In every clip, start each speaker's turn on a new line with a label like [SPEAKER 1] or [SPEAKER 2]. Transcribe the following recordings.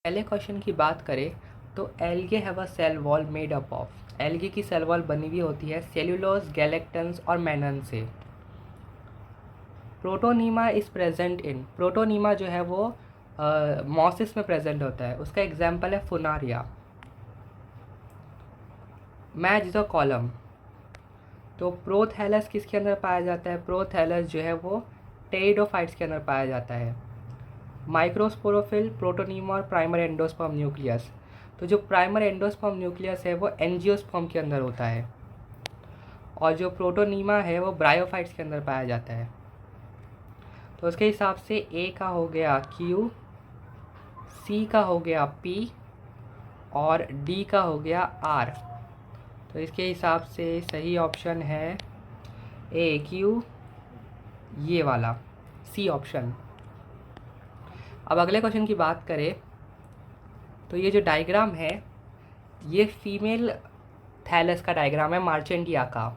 [SPEAKER 1] पहले क्वेश्चन की बात करें तो algae have a cell wall made up of. Algae की सेल वॉल बनी हुई होती है सेल्यूलोज, गैलेक्टन्स और मैनन से। Protonema is present in. Protonema जो है वो मॉसिस में प्रेजेंट होता है। उसका एग्जाम्पल है फुनारिया। Match the column. तो प्रोथैलस किसके अंदर पाया जाता है? प्रोथैलस जो है वो टेरिडोफाइट्स के अंदर पाया जाता है। माइक्रोस्पोरोफिल, प्रोटोनीमा और प्राइमरी एंडोस्पर्म न्यूक्लियस। तो जो प्राइमरी एंडोस्पर्म न्यूक्लियस है वो एंजियोस्पर्म के अंदर होता है और जो प्रोटोनीमा है वो ब्रायोफाइट्स के अंदर पाया जाता है। तो उसके हिसाब से ए का हो गया क्यू, सी का हो गया पी और डी का हो गया आर। तो इसके हिसाब से सही ऑप्शन है ए क्यू, ये वाला सी ऑप्शन। अब अगले क्वेश्चन की बात करें तो ये जो डायग्राम है ये फीमेल थैलस का डायग्राम है, मार्चेंटिया का।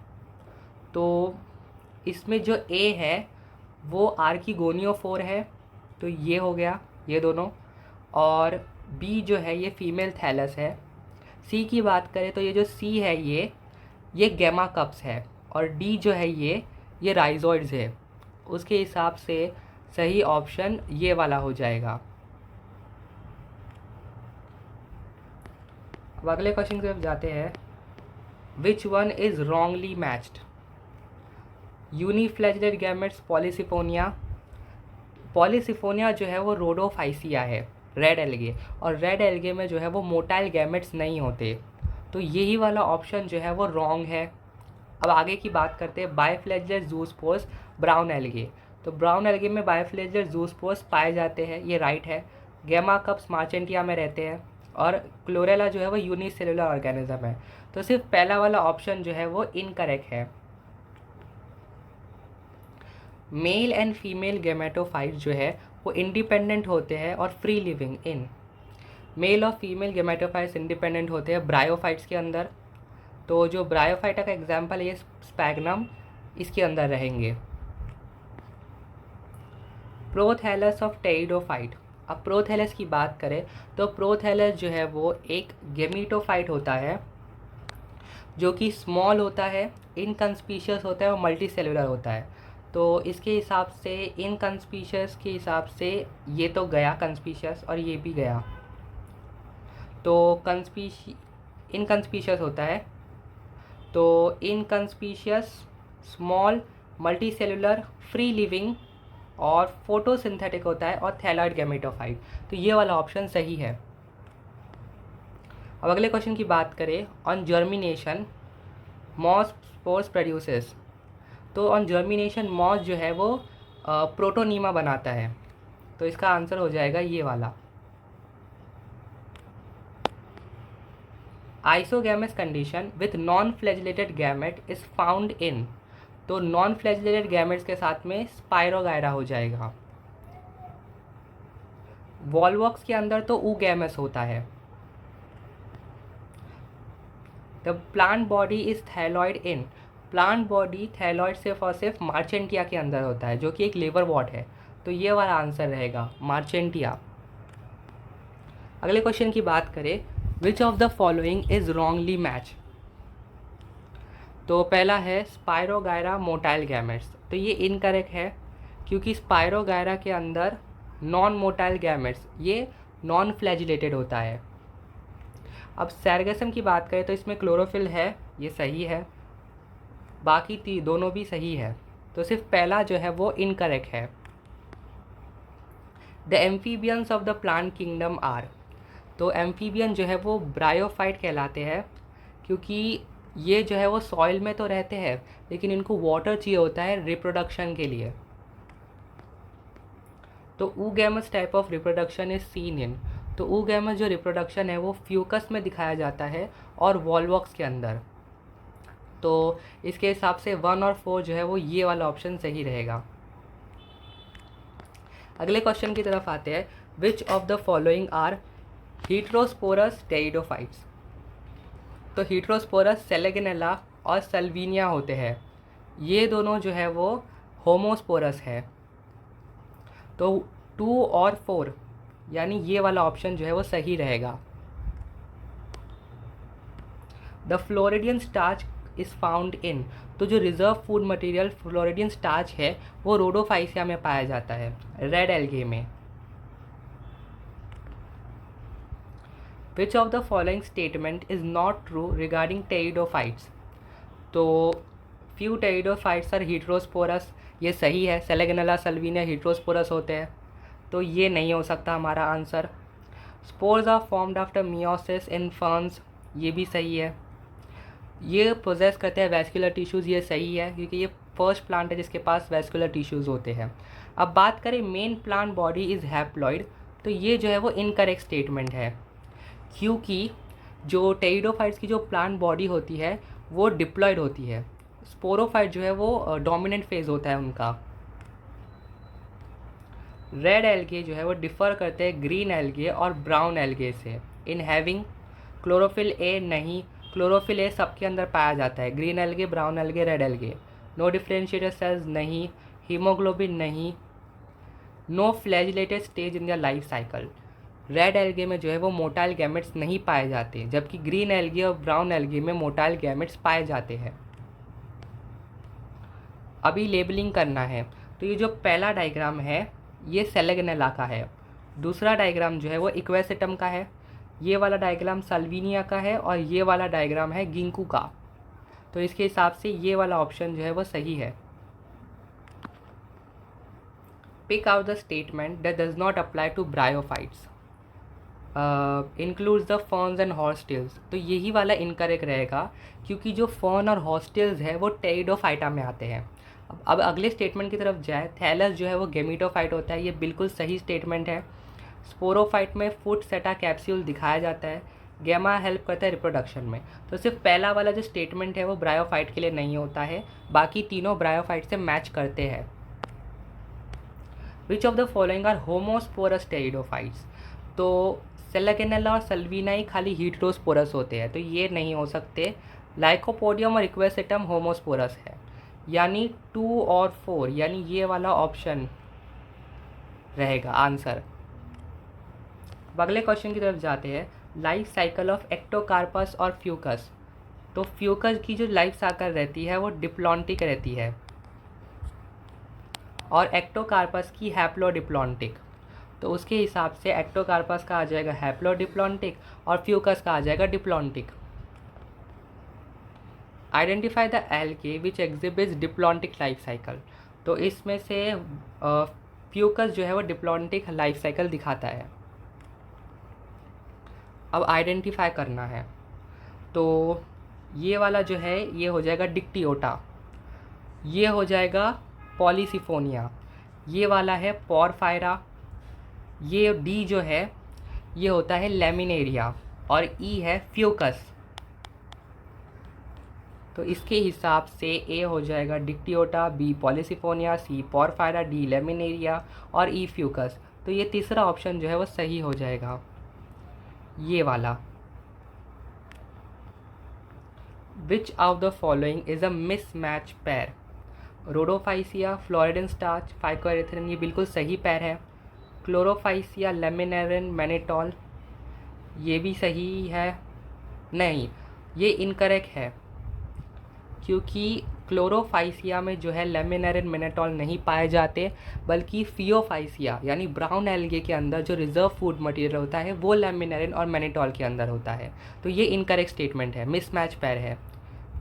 [SPEAKER 1] तो इसमें जो ए है वो आर्किगोनियोफोर है, तो ये हो गया ये दोनों। और बी जो है ये फीमेल थैलस है। सी की बात करें तो ये जो सी है ये गैमा कप्स है और डी जो है ये राइजोइड्स है। उसके हिसाब से सही ऑप्शन ये वाला हो जाएगा। अब अगले क्वेश्चन की तरफ जाते हैं। Which one is wrongly matched? Uniflagellate gametes, polysiphonia. Polysiphonia जो है वो रोडोफाइसिया है, रेड एल्गे। और रेड एल्गे में जो है वो मोटाइल गैमेट्स नहीं होते, तो यही वाला ऑप्शन जो है वो रॉन्ग है। अब आगे की बात करते हैं। बायफ्लैजिलेट जूस्पोर्स, ब्राउन एल्गे। तो ब्राउन एल्गे में बायफ्लैजिलेट जूस्पोर्स पाए जाते हैं, ये राइट है। गैमा कप्स मार्चेंटिया में रहते हैं और क्लोरेला जो है वो यूनिसेलुलर ऑर्गेनिज्म है। तो सिर्फ पहला वाला ऑप्शन जो है वो इनकरेक्ट है। मेल एंड फीमेल गैमेटोफाइट जो है वो इंडिपेंडेंट होते हैं और फ्री लिविंग इन। मेल और फीमेल गैमेटोफाइट्स इंडिपेंडेंट होते हैं ब्रायोफाइट्स के अंदर। तो जो ब्रायोफाइटा का एग्जाम्पल है ये स्पैग्नम, इसके अंदर रहेंगे। Prothallus of pteridophyte. अब प्रोथैलस की बात करें तो प्रोथैलस जो है वो एक गेमीटोफाइट होता है जो कि स्मॉल होता है, इनकंस्पीशियस होता है और मल्टी सेलुलर होता है। तो इसके हिसाब से इनकंस्पीशियस के हिसाब से ये तो गया कंस्पीशियस और ये भी गया। तो इनकंस्पीशियस होता है। तो inconspicuous, small, multi cellular, free living और फोटोसिंथेटिक होता है और थैलॉइड गैमेटोफाइट। तो ये वाला ऑप्शन सही है। अब अगले क्वेश्चन की बात करें। On germination moss spores produces. तो ऑन जर्मिनेशन मॉस जो है वो प्रोटोनीमा बनाता है, तो इसका आंसर हो जाएगा ये वाला। Isogamous condition with non flagellated gamete is found in. तो नॉन फ्लैजिलेटेड गैमेट्स के साथ में स्पाइरोगायरा हो जाएगा। वॉलवॉक्स के अंदर तो ऊगैमस होता है। The plant body is thalloid in. Plant body thalloid सिर्फ और सिर्फ मार्चेंटिया के अंदर होता है जो कि एक लिवरवॉर्ट है। तो ये वाला आंसर रहेगा मार्चेंटिया। अगले क्वेश्चन की बात करें। विच of the following is wrongly match? तो पहला है स्पाइरोगायरा मोटाइल गैमेट्स। तो ये इनकरेक्ट है क्योंकि स्पाइरोगायरा के अंदर नॉन मोटाइल गैमेट्स ये नॉन फ्लैजिलेटेड होता है। अब सैरगसम की बात करें तो इसमें क्लोरोफिल है, ये सही है। बाकी दोनों भी सही है, तो सिर्फ पहला जो है वो इनकरेक्ट है। The amphibians of the plant kingdom are. तो एम्फीबियन जो है वो ब्रायोफाइट कहलाते हैं क्योंकि ये जो है वो सॉइल में तो रहते हैं लेकिन इनको वाटर चाहिए होता है रिप्रोडक्शन के लिए। तो oogamous type of reproduction is seen in. तो ऊगैमस जो रिप्रोडक्शन है वो फ्यूकस में दिखाया जाता है और वॉलवॉक्स के अंदर। तो इसके हिसाब से 1 और 4 जो है वो ये वाला ऑप्शन सही रहेगा। अगले क्वेश्चन की तरफ आते हैं। Which of the following are heterosporous pteridophytes? तो हीट्रोस्पोरस सेलेगेनेला और सल्वीनिया होते हैं। ये दोनों जो है वो होमोस्पोरस है। तो 2 और 4 यानी ये वाला ऑप्शन जो है वो सही रहेगा। The floridean starch is found in, तो जो reserve food material floridean starch है वो रोडोफाइसिया में पाया जाता है, रेड एल्गे में। Which of the following statement is not true regarding pteridophytes, तो फ्यू टेरिडोफाइट्स आर हीट्रोस्पोरस, ये सही है, सेलेगेनेला सल्विनिया हीट्रोस्पोरस होते हैं, तो ये नहीं हो सकता हमारा answer. Spores are formed after meiosis in ferns, ये भी सही है। ये पोजेस करते हैं वैस्कुलर टिश्यूज़, ये सही है क्योंकि ये फर्स्ट प्लांट है जिसके पास वैस्कुलर टिश्यूज़ होते हैं। अब बात करें main plant body is haploid, तो ये जो है वो इनकरेक्ट स्टेटमेंट है, क्योंकि जो टेरिडोफाइट्स की जो प्लांट बॉडी होती है वो डिप्लॉयड होती है, स्पोरोफाइट जो है वो डोमिनेंट फेज होता है उनका। रेड एल्गे जो है वो डिफ़र करते हैं ग्रीन एल्गे और ब्राउन एल्गे से इन हैविंग क्लोरोफिल ए, नहीं, क्लोरोफिल ए सबके अंदर पाया जाता है, green algae, brown algae, red algae. No differentiated cells, नहीं, हीमोग्लोबिन, नहीं, no flagellated stage in the life cycle, red algae में जो है वो मोटाइल गैमेट्स नहीं पाए जाते, जबकि ग्रीन एल्गे और ब्राउन एल्गे में मोटाइल गैमेट्स पाए जाते हैं। अभी लेबलिंग करना है, तो ये जो पहला डायग्राम है ये सेलेगेनेला का है, दूसरा डायग्राम जो है वो इक्वेसिटम का है, ये वाला डायग्राम साल्विनिया का है और ये वाला डायग्राम है गिंकू का, तो इसके हिसाब से ये वाला ऑप्शन जो है वो सही है। Pick out the statement that does not apply to bryophytes, includes the ferns and horsetails, तो यही वाला इनकरेक्ट रहेगा क्योंकि जो फर्न और हॉर्सटेल्स है वो टेरिडोफाइटा में आते हैं। अब अगले स्टेटमेंट की तरफ जाए, थैलस जो है वो गेमिटोफाइट होता है, ये बिल्कुल सही स्टेटमेंट है। स्पोरोफाइट में फुट सेटा कैप्सूल दिखाया जाता है, गैमा हेल्प करता है रिप्रोडक्शन में, तो सिर्फ पहला वाला जो स्टेटमेंट है वो ब्रायोफाइट के लिए नहीं होता है, बाकी तीनों ब्रायोफाइट से मैच करते हैं। Which of the following are homosporous pteridophytes, तो सेलेगेनेला और सल्विनाई खाली हीट्रोस्पोरस होते हैं, तो ये नहीं हो सकते। लाइकोपोडियम और इक्वेसिटम होमोस्पोरस है, यानी 2 और 4, यानी ये वाला ऑप्शन रहेगा आंसर। अब अगले क्वेश्चन की तरफ जाते हैं, लाइफ साइकिल ऑफ एक्टोकार्पस और फ्यूकस, तो फ्यूकस की जो लाइफ साइकिल रहती है वो डिप्लॉन्टिक रहती है और एक्टोकार्पस की हैप्लोडिप्लॉन्टिक, तो उसके हिसाब से एक्टोकार्पस का आ जाएगा हैप्लोडिप्लॉन्टिक और फ्यूकस का आ जाएगा diplontic. Identify the algae which exhibits diplontic life cycle, तो इसमें से फ्यूकस जो है वो डिप्लॉन्टिक लाइफ साइकिल दिखाता है। अब आइडेंटिफाई करना है, तो ये वाला जो है ये हो जाएगा डिक्टियोटा, ये हो जाएगा पॉलीसिफोनिया, ये वाला है पोरफायरा, ये डी जो है ये होता है लेमिनेरिया और ई है फ्यूकस, तो इसके हिसाब से ए हो जाएगा डिक्टियोटा, बी पॉलीसिफोनिया, सी पोरफायरा, डी लेमिनेरिया और ई फ्यूकस, तो ये तीसरा ऑप्शन जो है वो सही हो जाएगा, ये वाला। विच of the following is a mismatch पैर, रोडोफाइसिया, फ्लोरिडन स्टार्च, फाइकोएरिथ्रिन, ये बिल्कुल सही पैर है। क्लोरोफाइसिया, लेमिनेरिन, मैनेटॉल, ये भी सही है, नहीं ये इनकरेक्ट है क्योंकि क्लोरोफाइसिया में जो है लेमिनेरिन, मैनेटॉल नहीं पाए जाते, बल्कि फियोफाइसिया यानी ब्राउन एल्गे के अंदर जो रिजर्व फूड मटेरियल होता है वो लेमिनेरिन और मैनेटॉल के अंदर होता है, तो ये इनकरेक्ट स्टेटमेंट है, मिसमैच पैर है।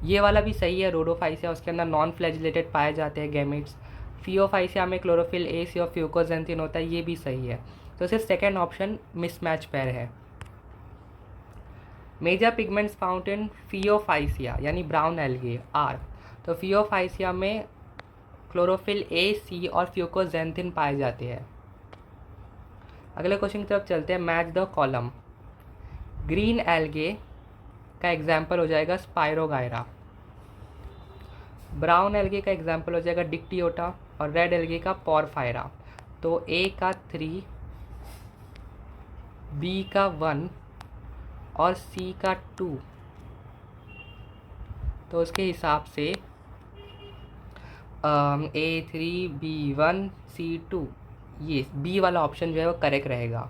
[SPEAKER 1] ये वाला भी सही है, रोडोफाइसिया उसके अंदर नॉन फ्लैजिलेटेड पाए जाते हैं गैमेट्स, फियोफाइसिया में क्लोरोफिल ए, सी और फ्यूकोजेंथिन होता है, ये भी सही है, तो सिर्फ सेकेंड ऑप्शन मिसमैच पैर है। मेजर पिगमेंट्स फाउंड इन फियोफाइसिया यानी ब्राउन एल्गे आर, तो फियोफाइसिया में क्लोरोफिल ए, सी और फ्यूकोजेंथिन पाए जाते हैं। अगले क्वेश्चन की तरफ चलते हैं, match the column. Green algae का एग्जाम्पल हो जाएगा स्पायरोगायरा, ब्राउन एल्गे का एग्जाम्पल हो जाएगा डिक्टियोटा और रेड एल्गे का पोरफायरा, तो ए का 3, बी का 1 और सी का 2, तो उसके हिसाब से A3 B1 C2, ये बी वाला ऑप्शन जो है वो करेक्ट रहेगा।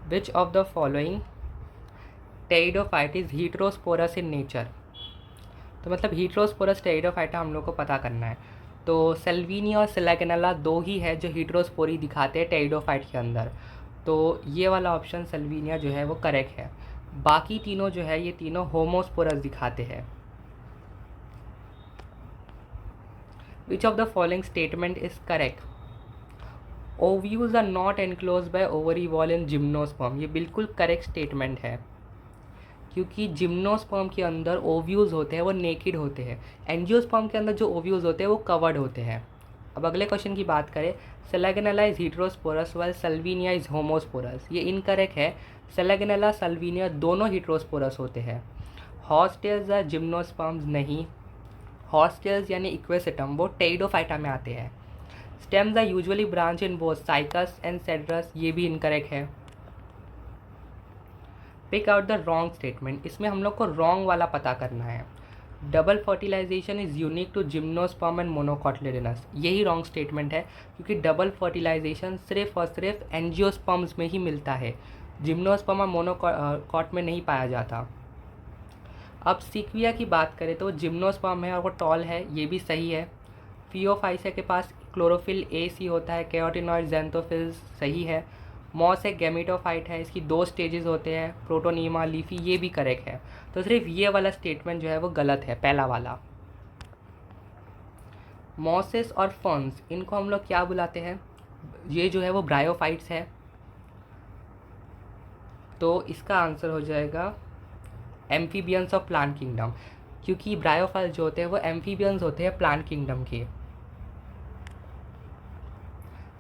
[SPEAKER 1] Which of the following pteridophyte is heterosporous in nature. तो मतलब हीटरोस्पोरस टेरिडोफाइटा हम लोग को पता करना है। तो सेल्विनिया और सेलेगेनेला दो ही है जो हीटरोस्पोरी दिखाते हैं टेरिडोफाइट के अंदर। तो ये वाला ऑप्शन सेल्विनिया जो है वो करेक्ट है। बाकी तीनों जो है ये तीनों होमोस्पोरस दिखाते हैं। Which of the following statement is correct. Ovules are not enclose by ovary wall in gymnosperm. ये बिल्कुल करेक्ट स्टेटमेंट है, क्योंकि जिम्नोस्पर्म के अंदर ओव्यूज होते हैं वो नेकिड होते हैं। एंजियोस्पर्म के अंदर जो ओव्यूज होते हैं वो कवर्ड होते हैं। अब अगले क्वेश्चन की बात करें, सेलेगेनेला इज हीटरोस्पोरस वाइल सल्विनिया इज होमोस्पोरस। ये इनकरेक्ट है। सेलेगेनेला सल्विनिया दोनों हीटरोस्पोरस होते हैं। हॉर्सटेल्स आर जिम्नोस्पर्म्स नहीं। हॉर्सटेल्स यानी इक्वेसिटम वो टेरिडोफाइटा में आते हैं। Stems are usually branch in both cycas and cedrus. ये भी इनकरेक्ट है। Pick out the wrong statement. इसमें हम लोग को रॉन्ग वाला पता करना है। Double fertilisation is unique to gymnosperm and monocotyledonous. यही रॉन्ग स्टेटमेंट है, क्योंकि डबल फर्टिलाइजेशन सिर्फ और सिर्फ एंजियोस्पर्म्स में ही मिलता है, जिम्नोस्पर्म और मोनोकॉट में नहीं पाया जाता। अब सीक्विया की बात करें तो जिम्नोस्पर्म है और वो टॉल है, ये भी सही है। फियोफाइसिया के पास क्लोरोफिल ए सी होता है। कैरोटिनॉइड ज़ैंथोफिल्स सही है। मॉस एक गैमेटोफाइट है, इसकी दो स्टेजेस होते हैं, प्रोटोनीमा, लीफी, ये भी करेक्ट है। तो सिर्फ ये वाला स्टेटमेंट जो है वो गलत है, पहला वाला। मॉसेस और फर्न्स, इनको हम लोग क्या बुलाते हैं? ये जो है वो ब्रायोफाइट्स है। तो इसका आंसर हो जाएगा एम्फीबियंस ऑफ प्लांट किंगडम, क्योंकि ब्रायोफाइट जो होते हैं वो एम्फीबियंस होते हैं प्लांट किंगडम के।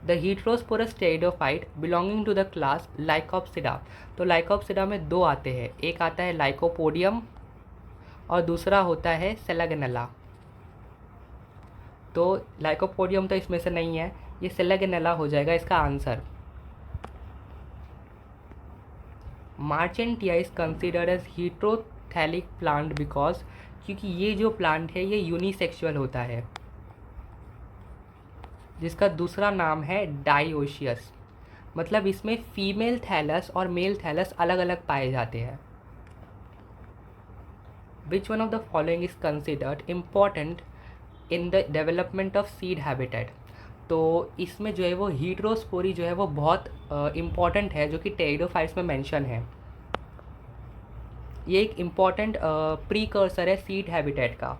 [SPEAKER 1] The heterosporous pteridophyte belonging to the class lycopsida. तो लाइकोप्सिडा में दो आते हैं, एक आता है लाइकोपोडियम और दूसरा होता है सेलेगेनेला। तो लाइकोपोडियम तो इसमें से नहीं है, ये सेलेगेनेला हो जाएगा इसका answer. Marchantia is considered as heterothallic plant because, क्योंकि ये जो प्लांट है ये यूनिसेक्सुअल होता है, जिसका दूसरा नाम है डायोशियस। मतलब इसमें फीमेल थैलस और मेल थैलस अलग अलग पाए जाते हैं। Which one of the following is considered important in the development of seed habitat. तो इसमें जो है वो हीटरोस्पोरी जो है वो बहुत इम्पॉर्टेंट है, जो कि टेरिडोफाइट्स में मेंशन है। ये एक इम्पॉर्टेंट प्रीकर्सर है सीड हैबिटेट का।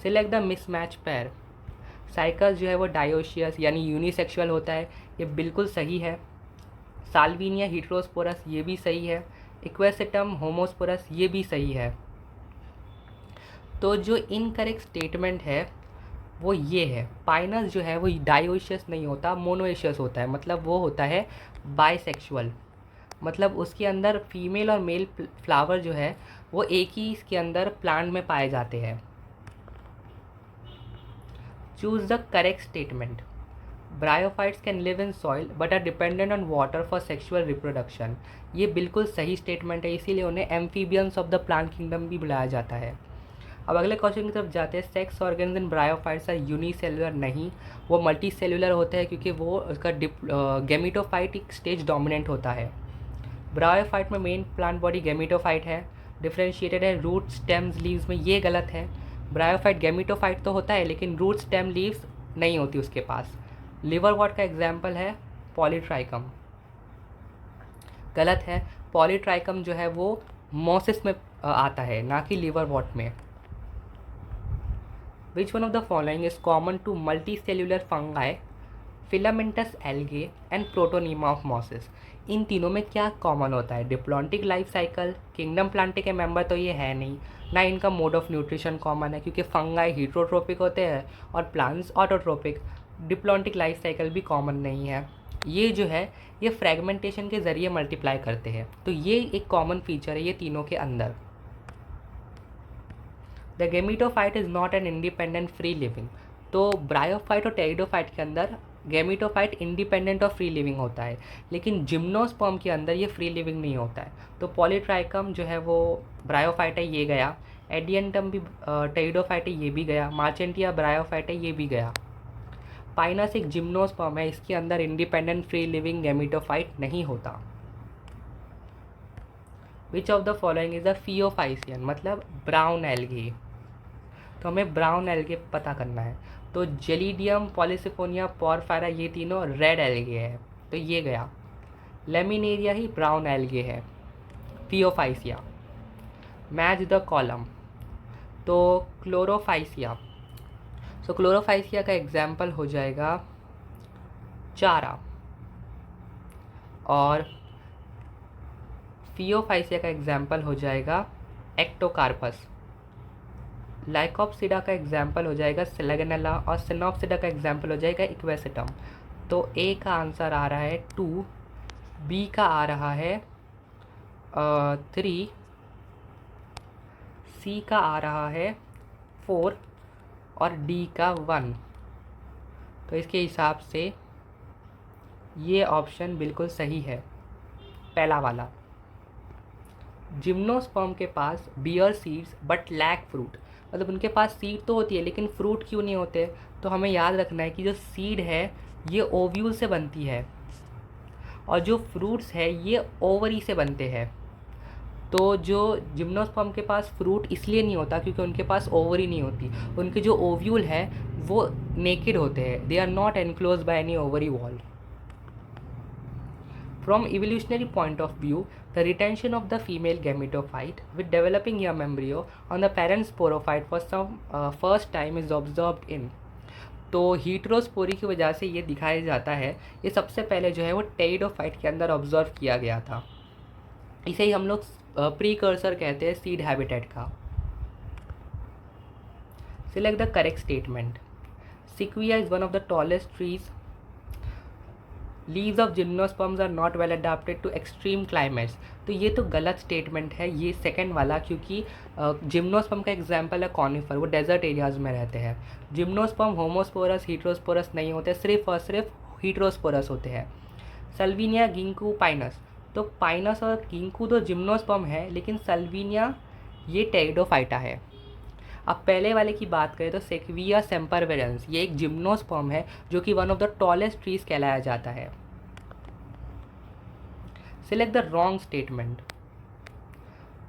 [SPEAKER 1] Select the mismatch pair. Cycas जो है वो डायोशियस यानी यूनिसेक्सुअल होता है, ये बिल्कुल सही है। साल्विनिया हीटरोस्पोरस, ये भी सही है। इक्वेसिटम होमोस्पोरस, ये भी सही है। तो जो इनकरेक्ट स्टेटमेंट है वो ये है, पाइनस जो है वो डायोशियस नहीं होता, मोनोएशियस होता है। मतलब वो होता है बाइसेक्सुअल, मतलब उसके अंदर फीमेल और मेल फ्लावर जो है वो एक ही इसके अंदर प्लांट में पाए जाते हैं। Choose the correct statement. Bryophytes can live in soil but are dependent on water for sexual reproduction. ये बिल्कुल सही स्टेटमेंट है, इसीलिए उन्हें amphibians of the plant kingdom भी बुलाया जाता है। अब अगले क्वेश्चन की तरफ जाते हैं। Sex organs in bryophytes are unicellular नहीं, वो मल्टी सेलुलर होते हैं, क्योंकि वो उसका गैमेटोफाइट एक स्टेज डोमिनेंट होता है। ब्रायोफाइट में मेन प्लांट बॉडी गैमेटोफाइट है, डिफ्रेंशिएटेड है रूट स्टेम्स लीव्स में, ये गलत है। ब्रायोफाइट गैमेटोफाइट तो होता है लेकिन रूट स्टेम लीव्स नहीं होती उसके पास। लिवर वॉट का एग्जाम्पल है पॉलीट्राइकम, गलत है। पॉलीट्राइकम जो है वो मोसिस में आता है, ना कि लिवर वॉट में। Which one of the following is common to multi cellular fungi, filamentous algae and protonema of mosses. इन तीनों में क्या कॉमन होता है? Diplontic life cycle, kingdom plantae के मेंबर तो ये है नहीं, ना इनका मोड ऑफ न्यूट्रिशन कॉमन है, क्योंकि फंगाई हीट्रोट्रोपिक होते हैं और plants autotrophic. Diplontic life cycle भी कॉमन नहीं है। ये जो है ये फ्रेगमेंटेशन के ज़रिए मल्टीप्लाई करते हैं, तो ये एक कॉमन फीचर है ये तीनों के अंदर। The gametophyte is not an independent free living. तो ब्रायोफाइट और टेरिडोफाइट के अंदर गैमेटोफाइट इंडिपेंडेंट और फ्री लिविंग होता है, लेकिन जिम्नोस्पर्म के अंदर ये फ्री लिविंग नहीं होता है। तो पॉलीट्राइकम जो है वो ब्रायोफाइट है, ये गया। एडियंटम भी टेरिडोफाइट है, ये भी गया। मार्चेंटिया ब्रायोफाइट है, ये भी गया। पाइनस एक जिम्नोस्पर्म है, इसके अंदर इंडिपेंडेंट फ्री लिविंग गैमेटोफाइट नहीं होता। Which of the following is the phaeophycean, मतलब ब्राउन एल्गी। तो हमें ब्राउन एल्गे पता करना है। तो जेलिडियम, पॉलीसिफोनिया, पोरफायरा, ये तीनों रेड एल्गे है, तो ये गया। लेमिनेरिया ही ब्राउन एल्गे है। फियोफाइसिया। Match the column. तो क्लोरोफाइसिया। सो क्लोरोफाइसिया का एग्जाम्पल हो जाएगा चारा, और फियोफाइसिया का एग्जाम्पल हो जाएगा एक्टोकार्पस। लाइकोप्सिडा का एग्जाम्पल हो जाएगा सेलेगनेला, और सिनोप्सिडा का एग्जाम्पल हो जाएगा इक्वेसिटम। तो ए का आंसर आ रहा है 2, बी का आ रहा है 3, सी का आ रहा है 4 और डी का 1। तो इसके हिसाब से ये ऑप्शन बिल्कुल सही है, पहला वाला। जिम्नोस्पर्म के पास bear seeds but lack fruit, मतलब उनके पास सीड तो होती है लेकिन फ्रूट क्यों नहीं होते? तो हमें याद रखना है कि जो सीड है ये ओव्यूल से बनती है, और जो फ्रूट्स है ये ओवरी से बनते हैं। तो जो जिम्नोस्पर्म के पास फ्रूट इसलिए नहीं होता क्योंकि उनके पास ओवरी नहीं होती, उनके जो ओव्यूल है वो नेकेड होते हैं, they are not enclose by any ovary wall. From evolutionary point of view, the retention of the female gametophyte with developing young embryo on the parent sporophyte for some first time is observed in। तो हीट्रोस्पोरी की वजह से ये दिखाया जाता है, ये सबसे पहले जो है वो टेरिडोफाइट के अंदर ऑब्जर्व किया गया था। इसे ही हम लोग प्रीकर्सर कहते हैं सीड हैबिटेट का। Select the correct statement. Sequoia is one of the tallest trees. Leaves of gymnosperms are not well adapted to extreme climates. तो ये तो गलत स्टेटमेंट है, ये सेकंड वाला, क्योंकि जिम्नोस्पर्म का एग्जांपल है कॉनिफर, वो डेजर्ट एरियाज़ में रहते हैं। जिम्नोस्पर्म होमोस्पोरस हीट्रोस्पोरस नहीं होते, सिर्फ और सिर्फ हीट्रोस्पोरस होते हैं। सल्विनिया, गिंकू, पाइनस। तो पाइनस और गिंकू तो जिम्नोस्पर्म है, लेकिन सल्विनिया ये टेरिडोफाइटा है। अब पहले वाले की बात करें तो सेक्विया सेम्परवेरेंस, ये एक जिम्नोस्पर्म है जो कि one of the tallest trees कहलाया जाता है। Select the wrong statement.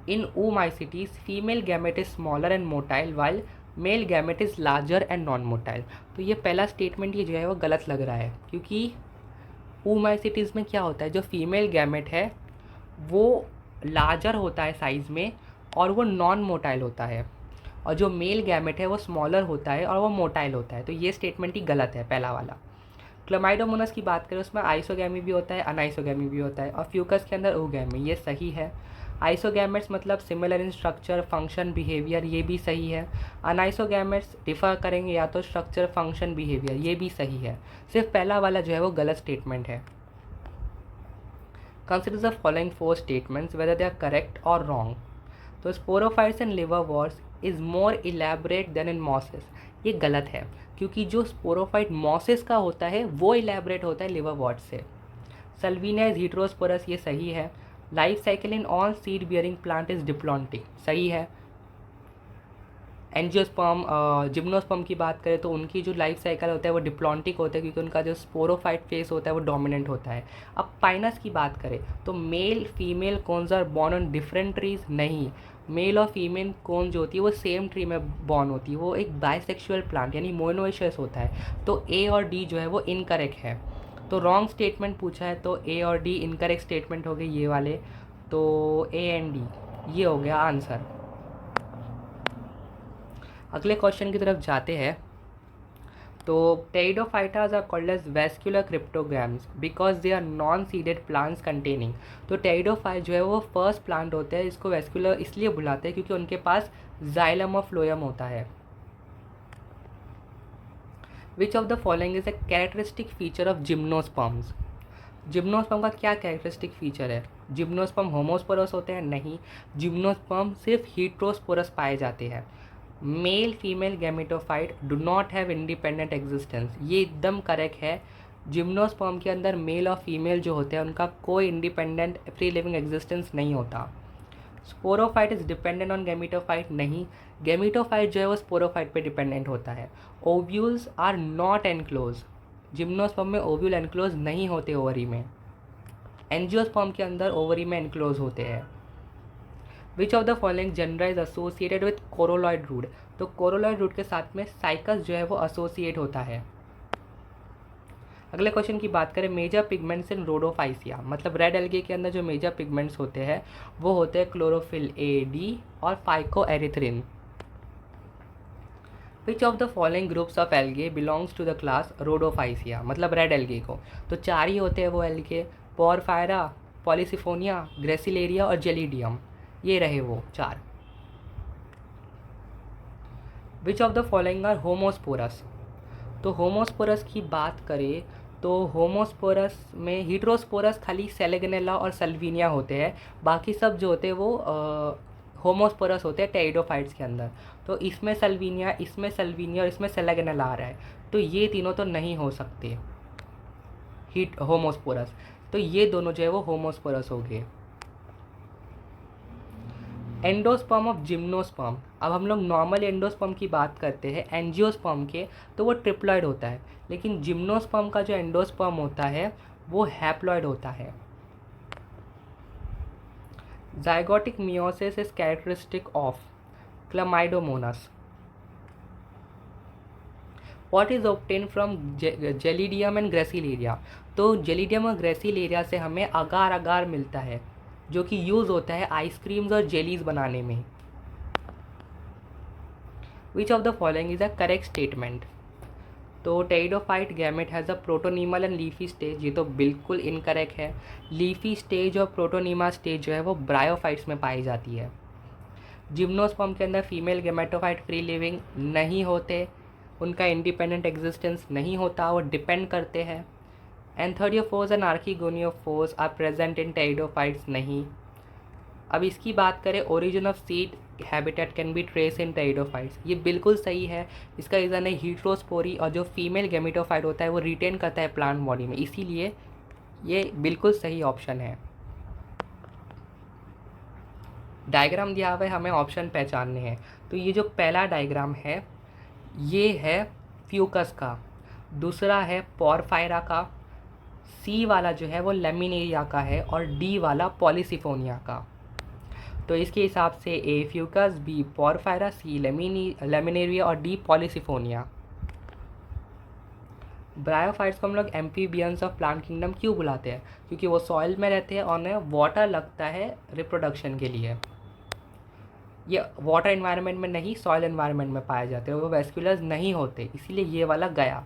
[SPEAKER 1] In oomacetes female gamete is smaller and motile while male gamete is larger and non motile. तो ये पहला स्टेटमेंट ये जो है वो गलत लग रहा है, क्योंकि oomacetes में क्या होता है, जो फीमेल गैमेट है वो लार्जर होता है साइज़ में और वो नॉन मोटाइल होता है, और जो मेल गैमेट है वो स्मॉलर होता है और वो मोटाइल होता है। तो ये स्टेटमेंट ही गलत है, पहला वाला। क्लोमाइडोमोनस की बात करें उसमें आइसोगैमी भी होता है, अनाइसोगैमी भी होता है, और फ्यूकस के अंदर ओगैमी, ये सही है। आइसोगैमेट्स मतलब similar in structure, function, behaviour, ये भी सही है। अनाइसोगैमेट्स डिफर करेंगे या तो स्ट्रक्चर, फंक्शन, बिहेवियर, ये भी सही है। सिर्फ पहला वाला जो है वो गलत स्टेटमेंट है। Consider the following 4 statements whether they are correct और रॉन्ग। तो sporophytes and liverworts is more elaborate than in mosses, ये गलत है, क्योंकि जो स्पोरोफाइट मॉसेस का होता है वो इलेबरेट होता है लिवरवॉर्ट से। सल्विनिया इज हीट्रोस्पोरस, ये सही है। Life cycle in all seed bearing plant is diplontic, सही है। एंजियोस्पर्म, जिम्नोस्पर्म की बात करें तो उनकी जो लाइफ साइकिल होता है वो डिप्लॉन्टिक होता है, क्योंकि उनका जो स्पोरोफाइट फेस होता है वो डोमिनेंट होता है। अब पाइनस की बात करें तो male female cones are borne on different trees, नहीं, मेल और फीमेल कोन जो होती है वो सेम ट्री में बॉर्न होती है, वो एक बाइसेक्सुअल प्लांट यानी मोनोइशियस होता है। तो ए और डी जो है वो इनकरेक्ट है। तो रॉन्ग स्टेटमेंट पूछा है तो ए और डी इनकरेक्ट स्टेटमेंट हो गए ये वाले, तो ए एंड डी ये हो गया आंसर। अगले क्वेश्चन की तरफ जाते हैं। तो pteridophytes are called as vascular cryptogams because they are non seeded plants containing. तो टेरिडोफाइट जो है वो फर्स्ट प्लांट होते हैं, इसको वेस्कुलर इसलिए बुलाते हैं क्योंकि उनके पास जाइलम और फ्लोएम होता है। विच of the following is a characteristic feature of gymnosperms. Gymnosperm का क्या कैरेक्टरिस्टिक फीचर है? जिम्नोस्पर्म होमोस्पोरस होते हैं, नहीं, जिम्नोस्पर्म सिर्फ हीट्रोस्पोरस पाए जाते हैं। Male female gametophyte do not have independent existence, ये एकदम करेक्ट है। जिम्नोस्पर्म के अंदर मेल और फीमेल जो होते हैं उनका कोई इंडिपेंडेंट फ्री लिविंग एग्जिस्टेंस नहीं होता। Sporophyte is dependent on gametophyte, नहीं, गैमेटोफाइट जो है वो स्पोरोफाइट पे डिपेंडेंट होता है। Ovules are not enclose, gymnosperm में ओव्यूल एनक्लोज नहीं होते ओवरी में। एंजियोस्पर्म के अंदर ओवरी में एनक्लोज होते हैं। Which of the following gender is associated with coralloid root, तो कोरोलॉइड रूट के साथ में साइकस जो है वो एसोसिएट होता है। अगले क्वेश्चन की बात करें, मेजर पिगमेंट्स इन रोडोफाइसिया, मतलब रेड एल्गे के अंदर जो मेजर पिगमेंट्स होते हैं वो होते हैं क्लोरोफिल ए, डी और phycoerythrin. Which of the following groups of algae belongs to the class rhodophyceae, मतलब रेड एल्गे को, तो चार ही होते हैं वो एल्गे, पोरफायरा, पॉलीसिफोनिया, ग्रेसिलेरिया और जेलिडियम, ये रहे वो चार। Which of the following are homosporous, तो होमोस्पोरस की बात करें तो होमोस्पोरस में हीट्रोस्पोरस खाली सेलेगनेला और सल्विनिया होते हैं, बाकी सब जो होते हैं वो होमोस्पोरस होते हैं टेरिडोफाइट्स के अंदर। तो इसमें सल्विनिया और इसमें सेलेगनेला आ रहा है, तो ये तीनों तो नहीं हो सकते हीट होमोस्पोरस, तो ये दोनों जो है वो होमोस्पोरस हो गए। एंडोस्पर्म ऑफ जिम्नोस्पर्म, अब हम लोग नॉर्मल एंडोस्पर्म की बात करते हैं एंजियोस्पर्म के, तो वो ट्रिप्लॉइड होता है, लेकिन जिम्नोस्पर्म का जो एंडोस्पर्म होता है वो हैप्लॉइड होता है। zygotic meiosis is characteristic of Chlamydomonas. What is obtained from Gelidium and Gracilaria, तो जेलिडियम और ग्रेसिलेरिया से हमें अगार अगार मिलता है जो कि यूज़ होता है आइसक्रीम्स और जेलीज बनाने में। Which of the following is a correct statement, तो pteridophyte gamete has a protonemal and leafy stage, ये तो बिल्कुल इनकरेक्ट है। लीफी स्टेज और प्रोटोनीमा स्टेज जो है वो ब्रायोफाइट्स में पाई जाती है। जिम्नोस्पर्म के अंदर फीमेल गैमेटोफाइट फ्री लिविंग नहीं होते, उनका इंडिपेंडेंट एग्जिस्टेंस नहीं होता, वो डिपेंड करते हैं। Antheridiophores and archegoniophores are present in pteridophytes नहीं। अब इसकी बात करें, origin of seed habitat can be trace in pteridophytes, ये बिल्कुल सही है। इसका रीज़न है हीट्रोस्पोरी, और जो फीमेल गैमेटोफाइट होता है वो रिटेन करता है प्लांट बॉडी में, इसीलिए ये बिल्कुल सही ऑप्शन है। डायग्राम दिया हुआ है, हमें ऑप्शन पहचानने हैं। तो ये जो पहला डायग्राम है ये है फ्यूकस का, दूसरा है पोरफायरा का, सी वाला जो है वो लेमिनेरिया का है और डी वाला पॉलीसिफोनिया का। तो इसके हिसाब से ए फ्यूकस, बी पोरफायरा, सी लेमिनेरिया और डी पॉलीसिफोनिया। ब्रायोफाइट्स को हम लोग एम्फीबियंस ऑफ प्लांट किंगडम क्यों बुलाते हैं, क्योंकि वो सॉइल में रहते हैं और उन्हें वाटर लगता है रिप्रोडक्शन के लिए। ये वाटर इन्वायरमेंट में नहीं, सॉइल इन्वायरमेंट में पाए जाते हैं, वो वेस्कुलर्स नहीं होते, इसीलिए ये वाला गया।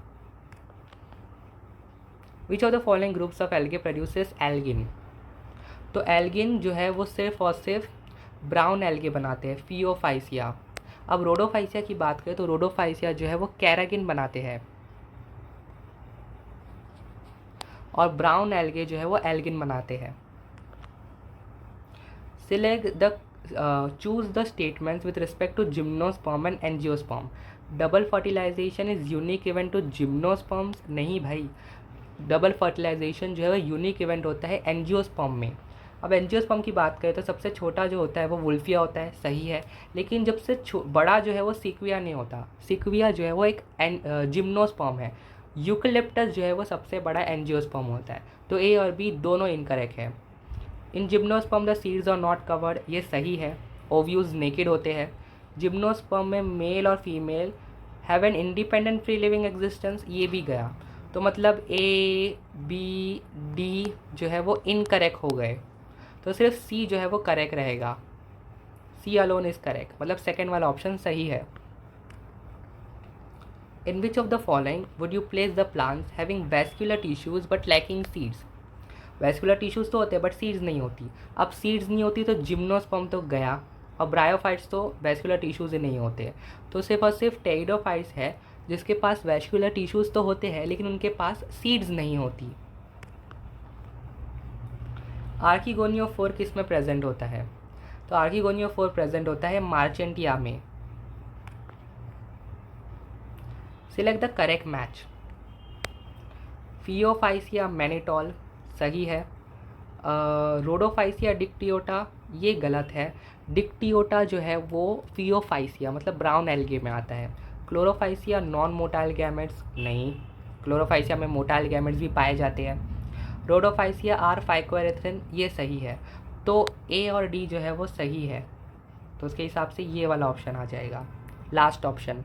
[SPEAKER 1] Which of the following groups of algae produces algin, तो एल्गिन जो है वो सिर्फ और सिर्फ ब्राउन एल्गे बनाते हैं, फियोफाइसिया। अब रोडोफाइसिया की बात करें तो रोडोफाइसिया जो है वो कैरागिन बनाते हैं, और ब्राउन एल्गे जो है वो एल्गिन बनाते हैं। Select the choose the statements with respect to gymnosperm and angiosperm. Double fertilization is unique event to gymnosperms, नहीं भाई, डबल फर्टिलाइजेशन जो है वो यूनिक इवेंट होता है एंजियोस्पर्म में। अब एंजियोस्पर्म की बात करें तो सबसे छोटा जो होता है वो वुल्फिया होता है, सही है, लेकिन जब से बड़ा जो है वो सिक्विया नहीं होता। सिक्विया जो है वो एक जिम्नोस्पर्म है। यूकलिप्टस जो है वो सबसे बड़ा एंजियोस्पर्म होता है, तो ए और बी दोनों इनकरेक्ट है। In gymnosperm the seeds are not covered, ये सही है, ओव्यूज नेकेड होते हैं। जिम्नोस्पर्म में मेल और female have an independent free living existence, ये भी गया, तो मतलब ए बी डी जो है वो इनकरेक्ट हो गए, तो सिर्फ सी जो है वो करेक्ट रहेगा, सी अलोन इज करेक्ट, मतलब सेकेंड वाला ऑप्शन सही है। In which of the following would you place the plants having vascular tissues but lacking seeds, vascular tissues तो होते हैं बट सीड्स नहीं होती। अब सीड्स नहीं होती तो जिम्नोस्पर्म तो गया, और ब्रायोफाइट्स तो वैस्कुलर टिश्यूज ही नहीं होते, तो सिर्फ और सिर्फ टेरिडोफाइट्स है जिसके पास वैस्कुलर टिश्यूज तो होते हैं लेकिन उनके पास सीड्स नहीं होती। आर्किगोनियोफोर किस में प्रेजेंट होता है, तो आर्किगोनियोफोर प्रेजेंट होता है मार्चेंटिया में। Select the correct match. Phaeophyceae mannitol सही है। रोडोफाइसिया डिक्टियोटा ये गलत है। डिक्टियोटा जो है वो फियोफाइसिया मतलब ब्राउन एल्गे में आता है। क्लोरोफाइसिया नॉन मोटाइल गैमेट्स नहीं, क्लोरोफाइसिया में मोटाइल गैमेट्स भी पाए जाते हैं। रोडोफाइसिया आर फाइकोएरिथ्रिन ये सही है, तो ए और डी जो है वो सही है। तो उसके हिसाब से ये वाला ऑप्शन आ जाएगा, last option.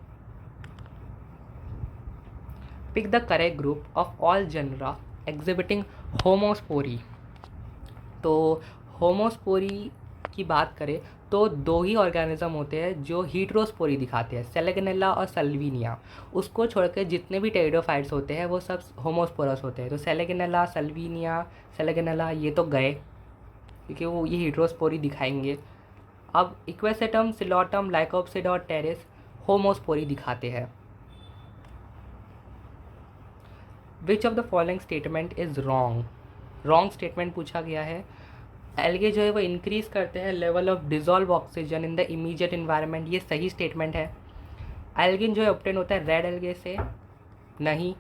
[SPEAKER 1] Pick the correct group of all genera exhibiting homospory. तो होमोस्पोरी की बात करें तो दो ही ऑर्गेनिज्म होते हैं जो हीट्रोस्पोरी दिखाते हैं, सेलेगनेला और सल्विनिया। उसको छोड़कर जितने भी टेरिडोफाइट्स होते हैं वो सब होमोस्पोरस होते हैं। तो सेलेगनेला, सल्विनिया, सेलेगनेला ये तो गए क्योंकि वो ये हीट्रोस्पोरी दिखाएंगे। अब इक्वेसेटम, सिलोटम, लाइकोप्सिडा और टेरेस होमोस्पोरी दिखाते हैं। Which of the following statement is wrong? Wrong statement पूछा गया है। एल्गे जो है वो इंक्रीज़ करते हैं level of dissolve oxygen in the immediate environment, ये सही स्टेटमेंट है। एल्गिन जो है ऑब्टेन होता है रेड एल्गे से, नहीं।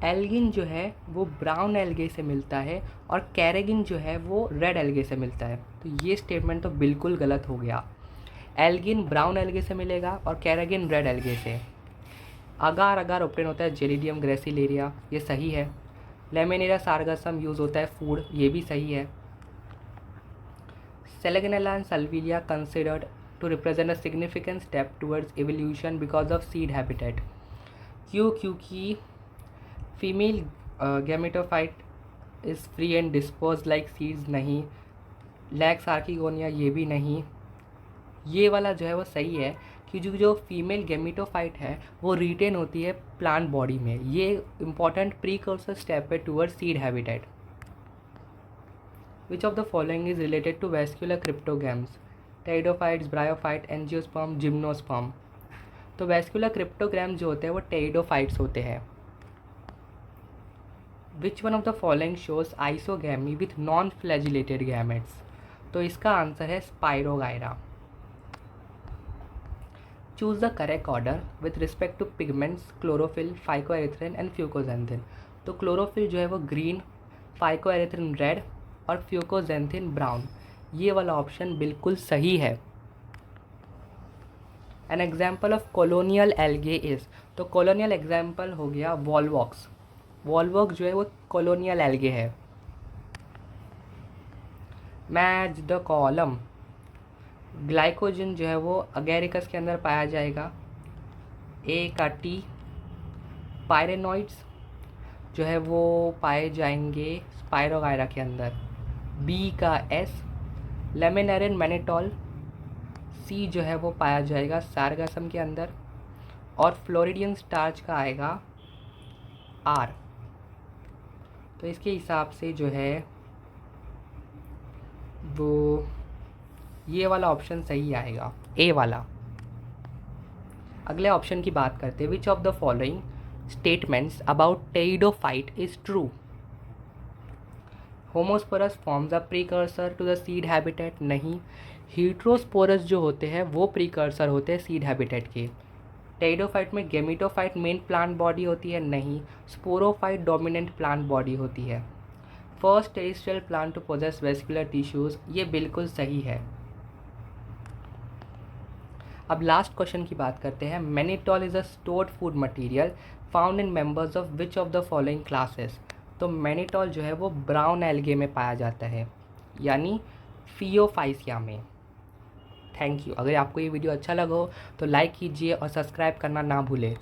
[SPEAKER 1] एल्गिन जो है वो ब्राउन एल्गे से मिलता है और कैरेगिन जो है वो रेड एल्गे से मिलता है। तो ये स्टेटमेंट तो बिल्कुल गलत हो गया। एल्गिन ब्राउन एल्गे से मिलेगा और कैरेगिन रेड एल्गे से। अगार अगार ऑब्टेन होता है जेलिडियम ग्रेसिलेरिया, ये सही है। लेमिनेरिया सार्गासम यूज़ होता है फूड, ये भी सही है। Selaginella and salvinia considered to represent a significant step towards evolution because of seed habitat. क्यों? क्योंकि female gametophyte is free and dispose like seeds, नहीं। लैक्स आर्किगोनिया, ये भी नहीं। ये वाला जो है वो सही है कि जो फीमेल गैमेटोफाइट है वो रिटेन होती है प्लांट बॉडी में। ये इंपॉर्टेंट प्रीकर्सर स्टेप है towards seed habitat. Which of the following is related to vascular cryptogams? Pteridophytes, bryophyte, angiosperm, gymnosperm. तो वेस्क्यूलर क्रिप्टोग्राम जो होते हैं वो टेरिडोफाइट्स होते हैं। Which one of the following shows isogamy with non flagellated gametes? तो इसका आंसर है spirogyra. Choose the correct order with respect to pigments, chlorophyll, phycoerythrin and fucoxanthin. तो क्लोरोफिल जो है वो ग्रीन, फाइकोएरिथ्रिन रेड और फ्यूकोजेंथिन ब्राउन। ये वाला ऑप्शन बिल्कुल सही है। An example of colonial algae is, तो कॉलोनियल एग्जाम्पल हो गया वॉलवॉक्स। वॉलवॉक्स जो है वो कॉलोनियल एल्गे है। Match the column. ग्लाइकोजन जो है वो अगेरिकस के अंदर पाया जाएगा। ए का टी। पायरेनॉइड्स जो है वो पाए जाएंगे स्पाइरोगायरा के अंदर। बी का एस। Laminarin mannitol. सी जो है वो पाया जाएगा सारगासम के अंदर। और फ्लोरिडियन स्टार्च का आएगा आर। तो इसके हिसाब से जो है वो ये वाला ऑप्शन सही आएगा, ए वाला। अगले ऑप्शन की बात करते हैं। Which of the following statements about pteridophyte is true? Homosporous forms a precursor to the seed habitat, नहीं। हीट्रोस्पोरस जो होते हैं वो प्रीकर्सर होते हैं सीड हैबिटेट के। टेरिडोफाइट में गेमिटोफाइट मेन प्लांट बॉडी होती है, नहीं। स्पोरोफाइट डोमिनेंट प्लांट बॉडी होती है। First terrestrial plant to possess vascular tissues, ये बिल्कुल सही है। अब लास्ट क्वेश्चन की बात करते हैं। Mannitol is a stored food material found in members of which of the following classes? तो मैनिटॉल जो है वो ब्राउन एल्गे में पाया जाता है, यानी फियोफाइसिया में। Thank you. अगर आपको ये वीडियो अच्छा लगा हो तो लाइक कीजिए और सब्सक्राइब करना ना भूलें।